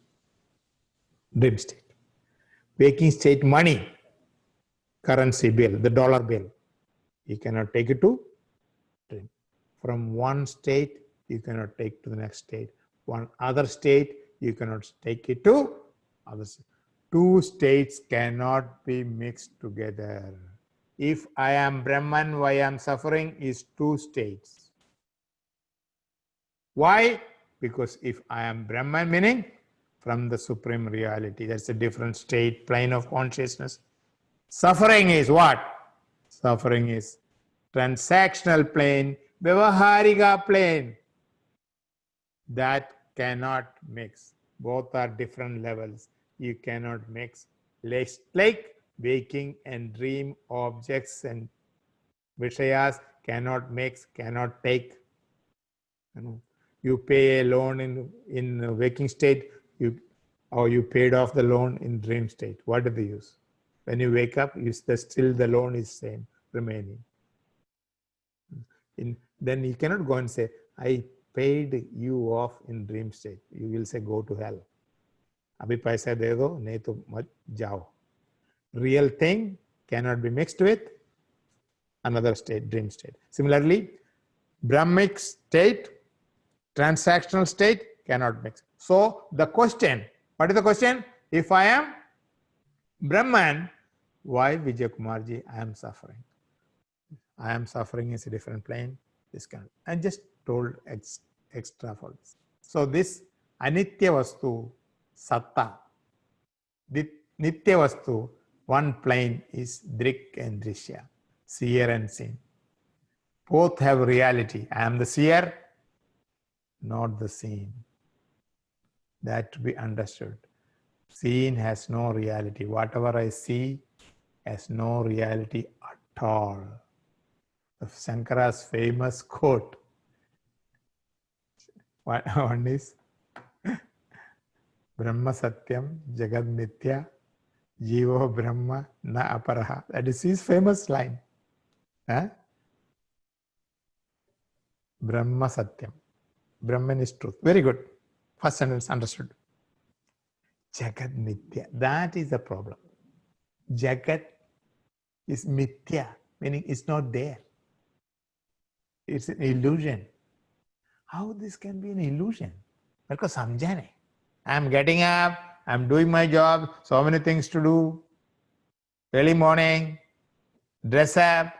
dream state. Waking state money, currency bill, the dollar bill, you cannot take it to dream. From one state, you cannot take to the next state. One other state, you cannot take it to other state. Two states cannot be mixed together. If I am Brahman, why I am suffering is two states. Why? Because if I am Brahman, meaning from the supreme reality, that's a different state, plane of consciousness. Suffering is what? Suffering is transactional plane, Vyavaharika plane. That cannot mix. Both are different levels. You cannot mix. Like waking and dream objects and Vishayas cannot mix, cannot take. You pay a loan in waking state, or you paid off the loan in dream state. What is the use? When you wake up, still the loan is same, remaining. Then you cannot go and say, I paid you off in dream state. You will say, go to hell. Abhi paisa de do, nahi to mat jao. Real thing cannot be mixed with another state, dream state. Similarly, Brahmic state, transactional state cannot mix. So the question, what is the question? If I am Brahman, why Vijay Kumarji I am suffering? I am suffering is a different plane. This kind. I just told extra for this. So this anitya vastu, satta, nitya vastu, one plane is drik and drishya, seer and seen. Both have reality. I am the seer, not the seen. That to be understood. Seen has no reality. Whatever I see has no reality at all. Shankara's famous quote. One is, Brahma Satyam, Jagad Mithya, Jivo Brahma na Aparaha. That is his famous line. Huh? Brahma Satyam. Brahman is truth. Very good. First sentence understood. Jagat Mithya. That is the problem. Jagat is Mithya, meaning it's not there. It's an illusion. How this can be an illusion? Because samjha nahi. I'm getting up, I'm doing my job, so many things to do. Early morning, dress up,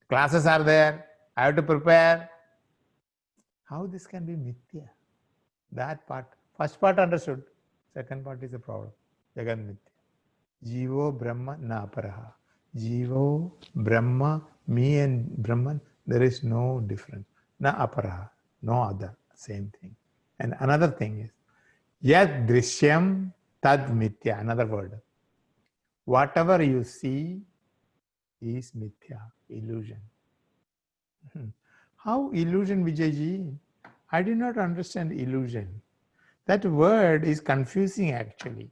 classes are there, I have to prepare. How this can be mithya? That part, first part understood. Second part is the problem. Jagan mithya. Jivo Brahma na aparaha. Jivo, Brahma, me and Brahman, there is no difference. Na aparaha, no other, same thing. And another thing is, yad drishyam tad mithya, another word. Whatever you see is mithya, illusion. How illusion, Vijayji? I did not understand illusion. That word is confusing actually.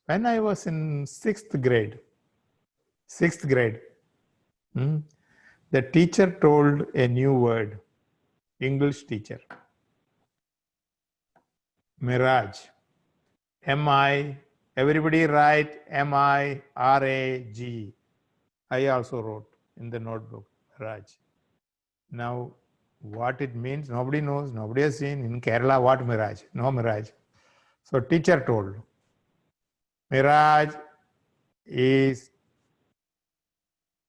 When I was in sixth grade, the teacher told a new word, English teacher, mirage. M-I, everybody write M-I-R-A-G. I also wrote in the notebook, mirage. Now, what it means, nobody knows, nobody has seen. In Kerala, what mirage? No mirage. So teacher told, mirage is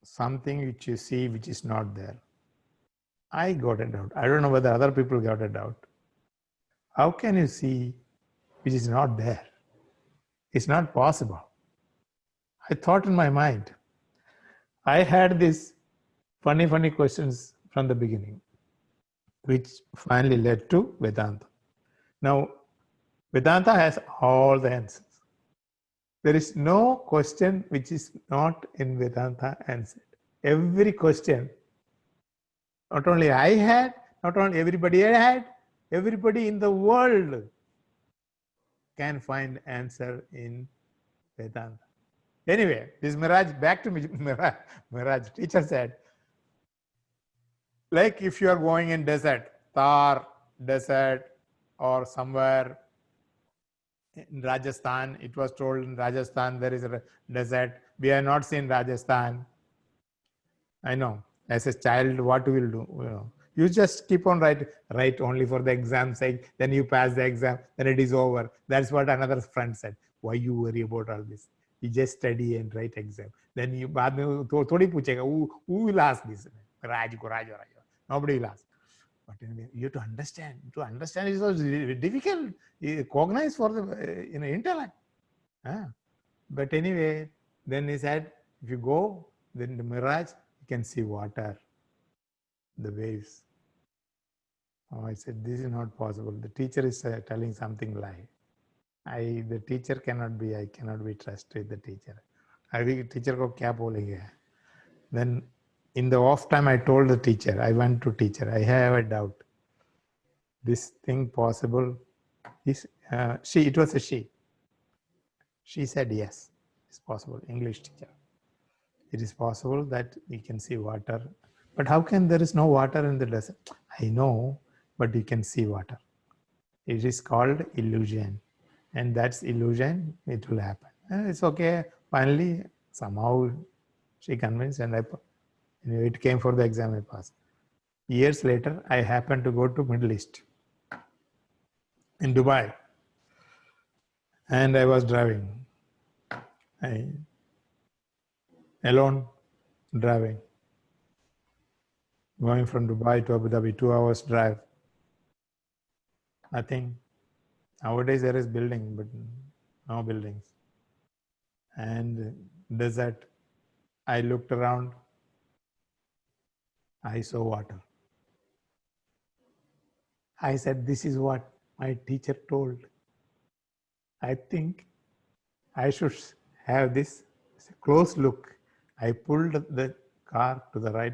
something which you see which is not there. I got a doubt. I don't know whether other people got a doubt. How can you see which is not there? It's not possible. I thought in my mind. I had these funny questions from the beginning, which finally led to Vedanta. Now, Vedanta has all the answers. There is no question which is not in Vedanta answered. Every question, not only I had, not only everybody had, everybody in the world can find answer in Vedanta. Anyway, this Mirage, back to Mirage, teacher said, like if you are going in desert, Thar desert or somewhere in Rajasthan, it was told in Rajasthan there is a desert. We have not seen Rajasthan. I know, as a child, what we will do? You just keep on write only for the exam sake, then you pass the exam, then it is over. That's what another friend said. Why you worry about all this? You just study and write exam. Then you thodi puchega, who will ask this? Raj. Nobody will ask. But anyway, you have to understand. To understand is so difficult. Cognize for the intellect. But anyway, then he said, if you go, then the mirage, you can see water, the waves. Oh, I said, this is not possible. The teacher is telling something lie. The teacher cannot be, I cannot be trusted the teacher. Teacher ko kya bolenge? Then in the off time, I told the teacher, I went to teacher, I have a doubt. This thing possible is, it was a she. She said, yes, it's possible, English teacher. It is possible that we can see water. But how can there is no water in the desert? I know, but you can see water. It is called illusion. And that's illusion, it will happen. It's okay. Finally, somehow she convinced and it came for the exam, I passed. Years later, I happened to go to Middle East in Dubai. And I was driving. Alone driving. Going from Dubai to Abu Dhabi, 2 hours drive. Nothing. Nowadays there is building, but no buildings. And desert. I looked around. I saw water. I said, this is what my teacher told. I think I should have this close look. I pulled the car to the right.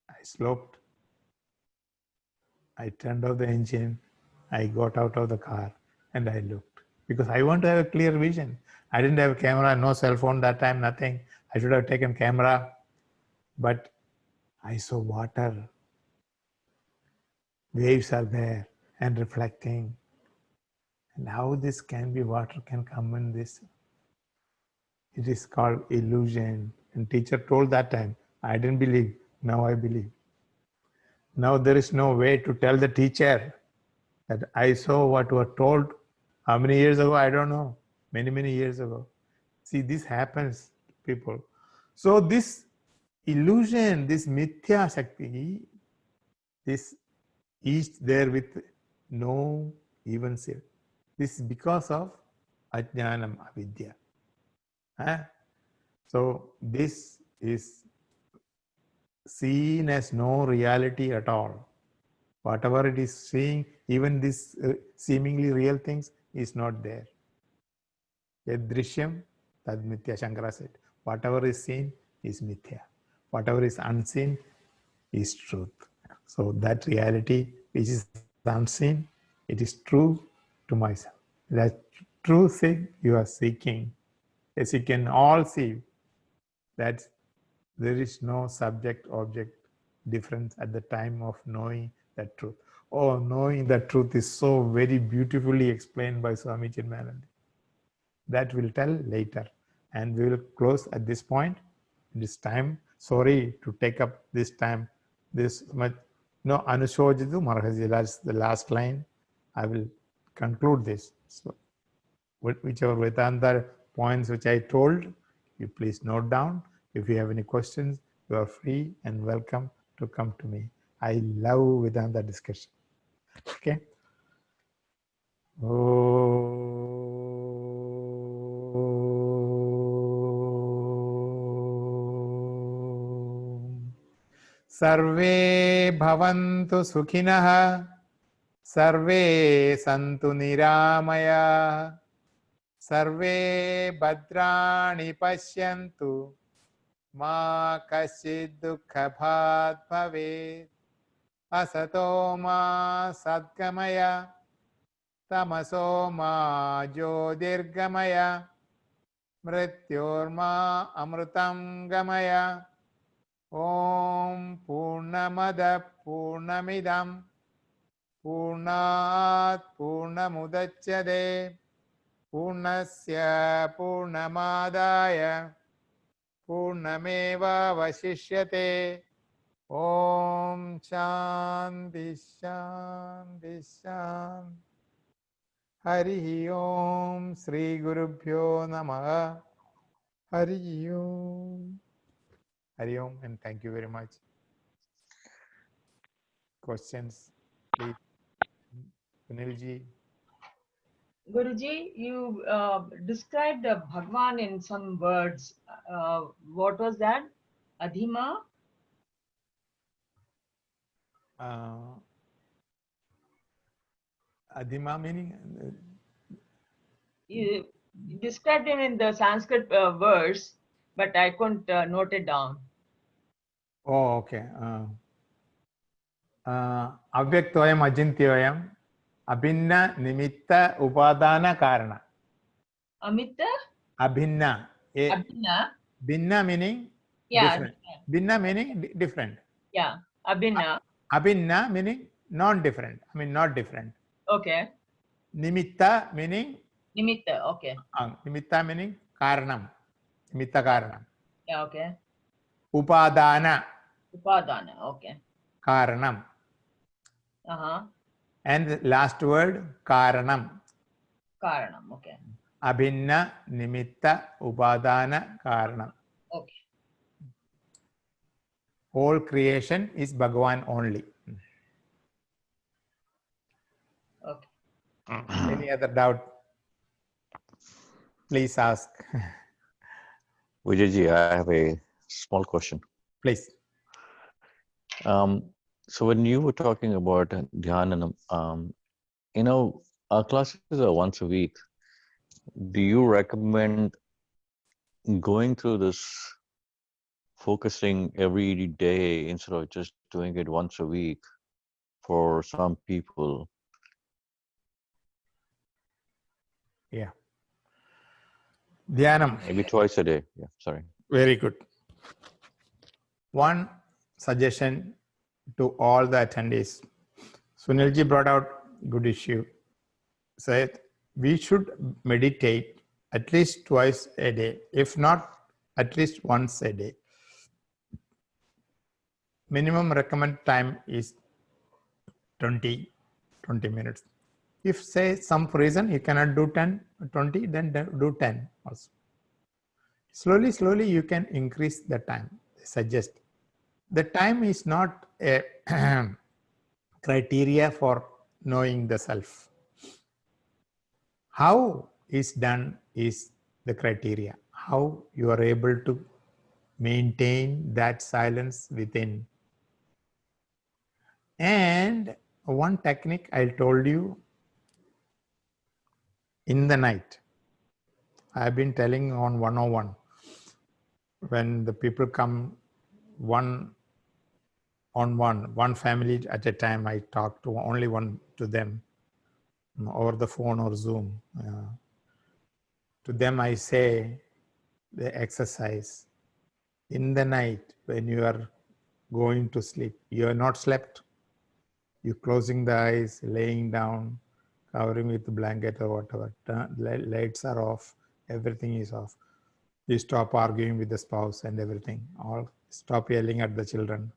I sloped. I turned off the engine. I got out of the car. And I looked because I want to have a clear vision. I didn't have a camera, no cell phone that time, nothing. I should have taken camera, but I saw water. Waves are there and reflecting. And how this can be, water can come in this. It is called illusion. And teacher told that time, I didn't believe. Now I believe. Now there is no way to tell the teacher that I saw what was told. How many years ago? I don't know. Many, many years ago. See, this happens, people. So this illusion, this mithya shakti, this is there with no even self. This is because of ajnanam, avidya. So this is seen as no reality at all. Whatever it is seeing, even this seemingly real things is not there. Yadrishyam tad mithya, Shankara said. Whatever is seen is mithya. Whatever is unseen is truth. So that reality which is unseen, it is true to myself. That true thing you are seeking. As you can all see that there is no subject-object difference at the time of knowing that truth. Oh, knowing that truth is so very beautifully explained by Swami Chinmayananda. That we'll tell later. And we will close at this point. It is time. Sorry to take up this time. This much. No, Anushojitu Marhaji, that's the last line. I will conclude this. So, whichever Vedanta points which I told, you please note down. If you have any questions, you are free and welcome to come to me. I love Vedanta discussion. Okay. Sarve bhavantu sukhinah, sarve santu niramaya, sarve bhadrani pashyantu, ma kaschid dukkha bhat bhavet, asato ma sadgamaya, tamaso ma jyotirgamaya, mrityorma amrutam gamaya. Om Purnamada Purnamidam Purnat Purnamudachyate Purnasya Purnamadaya Purnameva Vasishyate. Om Shanti Shanti Shanti. Hari Om Sri Gurubhyo Namaha. Hari Om. Hari Om, and thank you very much. Questions, please. Sunilji.
Guruji, you described Bhagwan in some words. What was that? Adhima?
Adhima meaning?
You described him in the Sanskrit verse, but I couldn't note it down.
Oh, okay. Avyaktoyam ajintyoyam abhinna nimitta upadana karana.
Amita?
Abhinna.
Abhinna?
Bhinna meaning different. Bhinna meaning different.
Yeah, Abhinna.
Abhinna meaning non-different. I mean not different.
Okay.
Nimitta meaning?
Nimitta, okay.
Nimitta meaning karanam. Nimitta karanam.
Yeah, okay.
Upadana.
Upadana, okay.
Karanam. And the last word, karanam.
Karanam, okay.
Abhinna, nimitta, upadana, karanam.
Okay.
Whole creation is Bhagavan only.
Okay.
Any other doubt? Please ask.
Vijayji, I have a small question.
Please.
So when you were talking about Dhyananam, our classes are once a week. Do you recommend going through this, focusing every day instead of just doing it once a week for some people?
Yeah. Dhyanam.
Maybe twice a day. Yeah, sorry.
Very good. One suggestion to all the attendees. Sunilji brought out good issue. Said we should meditate at least twice a day, if not at least once a day. Minimum recommended time is 20 minutes. If say some reason you cannot do 20, then do 10 also. Slowly you can increase the time. They suggest. The time is not a criteria for knowing the self. How is done is the criteria. How you are able to maintain that silence within. And one technique I told you, in the night. I've been telling on 101. When the people come one family at a time, I talk to only one to them over the phone or Zoom. To them I say the exercise. In the night when you are going to sleep, you are not slept, you closing the eyes, laying down, covering with the blanket or whatever, lights are off, everything is off. You stop arguing with the spouse and everything, all stop yelling at the children,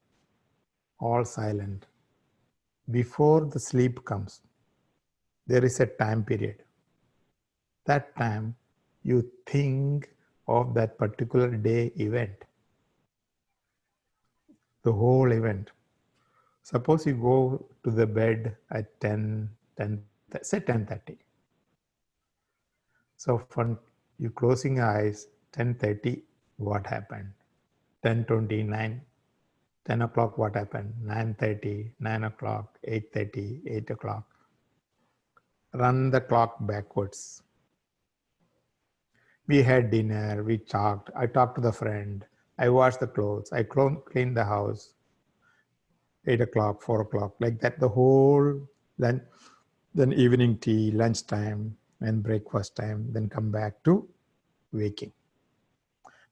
all silent. Before the sleep comes, there is a time period. That time you think of that particular day event, the whole event. Suppose you go to the bed at say 10:30. So from you closing eyes, 10:30, what happened? 10:29, 10 o'clock, what happened? 9:30, 9 o'clock, 8:30, 8 o'clock. Run the clock backwards. We had dinner, we talked, I talked to the friend, I washed the clothes, I cleaned the house. 8 o'clock, 4 o'clock, like that, the whole, then evening tea, lunchtime, and breakfast time, then come back to waking.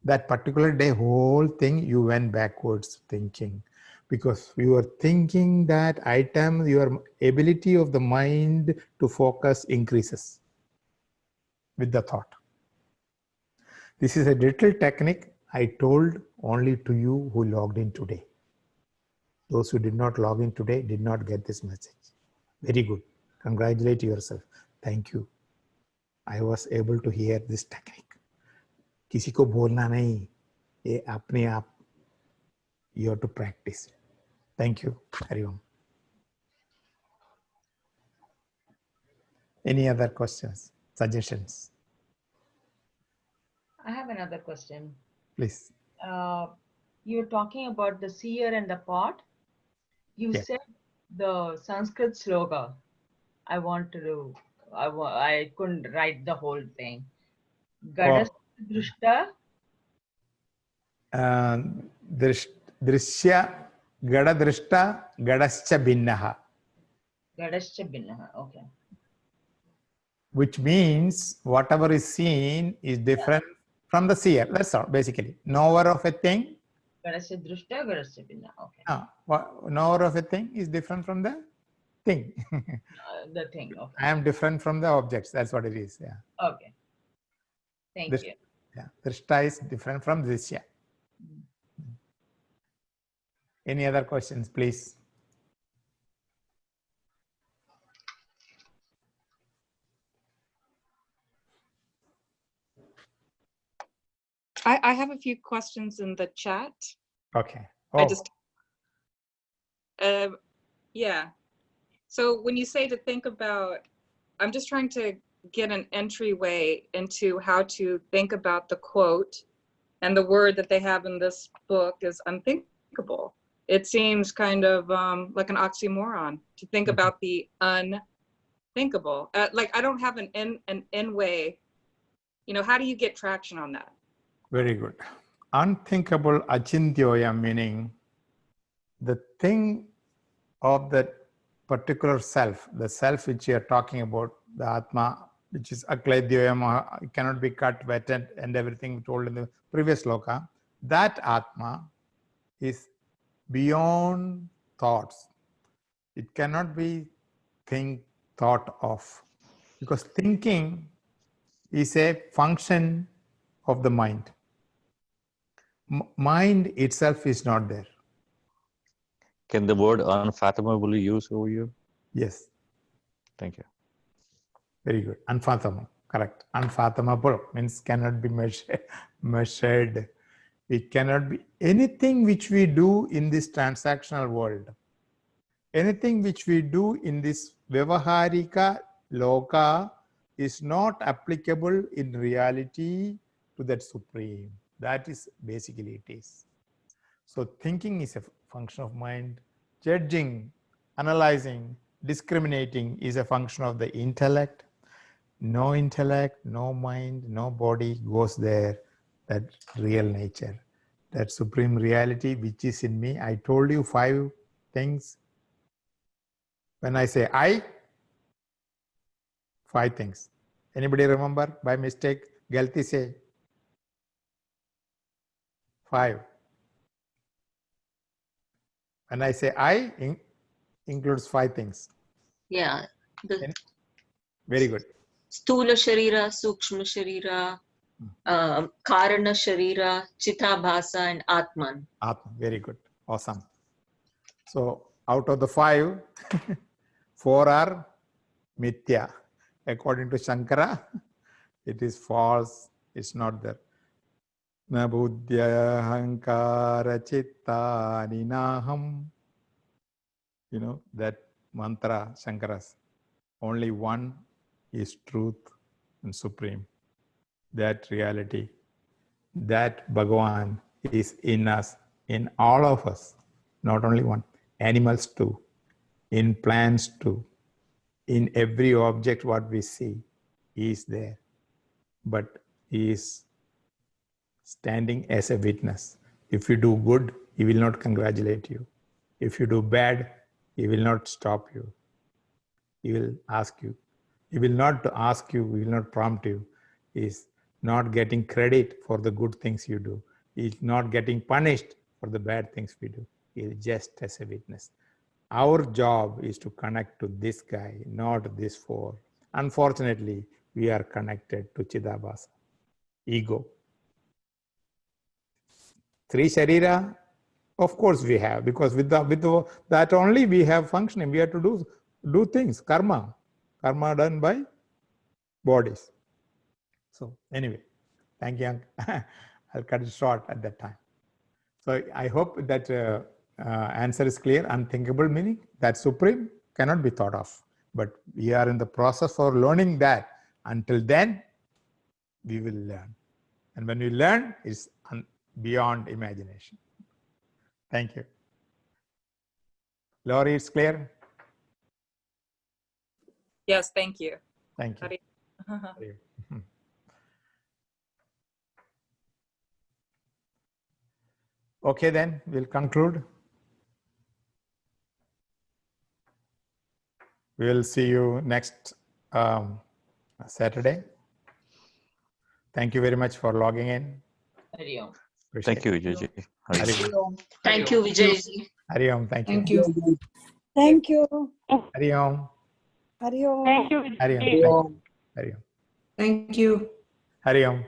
That particular day, whole thing, you went backwards thinking, because you were thinking that item, your ability of the mind to focus increases with the thought. This is a little technique I told only to you who logged in today. Those who did not log in today did not get this message. Very good. Congratulate yourself. Thank you. I was able to hear this technique. किसी को बोलना नहीं, ये अपने आप. You have to practice. Thank you. Hari Om. Any other questions, suggestions?
I have another question.
Please.
You're talking about the seer and the pot. You
Yeah.
said the Sanskrit sloga. I couldn't write the whole thing. Gadas Drushta.
Drishya Gada Drishta Gadascha Binnaha.
Gadascha Binnaha. Okay.
Which means whatever is seen is different from the seer. That's all, basically. Knower of a thing.
Gadascha Drushta, Gadascha Binnaha. Okay.
Knower of a thing is different from the thing.
The thing. Okay.
I am different from the objects. That's what it is. Yeah.
Okay. Thank you.
Yeah. Drishta is different from Drishya. Any other questions, please?
I have a few questions in the chat.
Okay.
I just, yeah. So when you say to think about, I'm just trying to get an entryway into how to think about the quote, and the word that they have in this book is unthinkable. It seems kind of like an oxymoron to think about the unthinkable. Like I don't have an in way, you know, how do you get traction on that?
Very good. Unthinkable achintyoya, meaning the thing of that particular self, the self which you are talking about, the Atma which is akledyoyam, it cannot be cut, wetted, and everything told in the previous sloka, that Atma is beyond thoughts. It cannot be thought of, because thinking is a function of the mind. Mind itself is not there.
Can the word unfathomable be used over here?
Yes,
Thank you.
very good. Unfathomable, correct. Unfathomable means cannot be measured. It cannot be anything which we do in this transactional world. Anything which we do in this Vyavaharika Loka is not applicable in reality to that Supreme. That is basically it is. So thinking is a function of mind. Judging, analyzing, discriminating is a function of the intellect. No intellect, no mind, no body goes there. That real nature, that supreme reality which is in me. I told you 5 things. When I say I, 5 things. Anybody remember by mistake? Galti say 5. When I say I, includes 5 things.
Yeah. The
Very good.
Stula Sharira, Sukshma Sharira, Karana Sharira, Chitabhasa, and Atman.
Atma, very good. Awesome. So out of the 5, 4 are mithya. According to Shankara, it is false. It's not there. Na buddhya hankara chitta ninaham. You know that mantra, Shankara's. Only one is truth and supreme. That reality, that Bhagavan is in us, in all of us. Not only one. Animals too. In plants too. In every object what we see, he is there. But he is standing as a witness. If you do good, he will not congratulate you. If you do bad, he will not stop you. He will ask you. He will not ask you, he will not prompt you. He is not getting credit for the good things you do. He is not getting punished for the bad things we do. He is just as a witness. Our job is to connect to this guy, not this 4. Unfortunately, we are connected to Chidabhasa, ego. 3 Sharira, of course we have, because with that only we have functioning. We have to do things, karma done by bodies. So anyway, thank you. I'll cut it short at that time. So I hope that answer is clear. Unthinkable meaning that supreme cannot be thought of, but we are in the process for learning that. Until then, we will learn. And when we learn, it's beyond imagination. Thank you. Laurie, it's clear?
Yes, thank you.
Thank you.
Hari.
Okay, then we'll conclude. We'll see you next Saturday. Thank you very much for logging in.
Hari Om.
Thank you, Vijayji.
Hari Om.
Thank you, Vijayji.
Hari Om. Thank you.
Thank you. Thank you.
Hari Om.
Thank you.
Hari Om. Hari Om.
Thank you.
Hari Om.